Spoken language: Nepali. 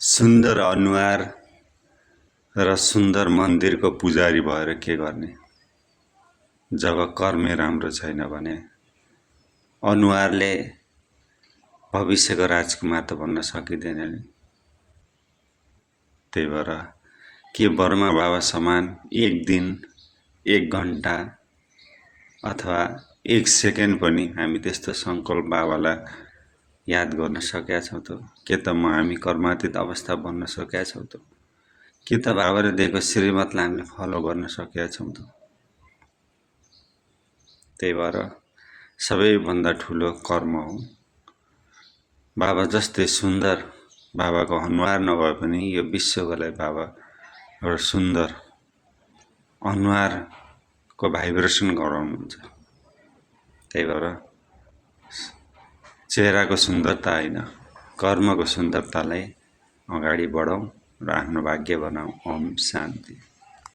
सुन्दर अनुहार र सुन्दर मन्दिरको पुजारी भएर के गर्ने? जब कर्मै राम्रो छैन भने अनुहारले भविष्यको राजकुमार त बन्न सकिँदैन नि। त्यही भएर के बर्मा बाबा समान एक दिन, एक घन्टा अथवा एक सेकेन्ड पनि हामी त्यस्तो सङ्कल्प बाबालाई याद गर्न सकेका छौँ त? के त हामी कर्मातीत अवस्था बन्न सकेका छौँ त? के त बाबाले दिएको श्रीमतलाई हामीले फलो गर्न सकेका छौँ त? त्यही भएर सबैभन्दा ठुलो कर्म हो। बाबा जस्तै सुन्दर बाबाको अनुहार नभए पनि यो विश्वको लागि बाबा एउटा सुन्दर अनुहारको भाइब्रेसन गराउनुहुन्छ। त्यही भएर चेहराको सुन्दरता होइन, कर्मको सुन्दरतालाई अगाडि बढाउँ र आफ्नो भाग्य बनाऊ। ओम शान्ति।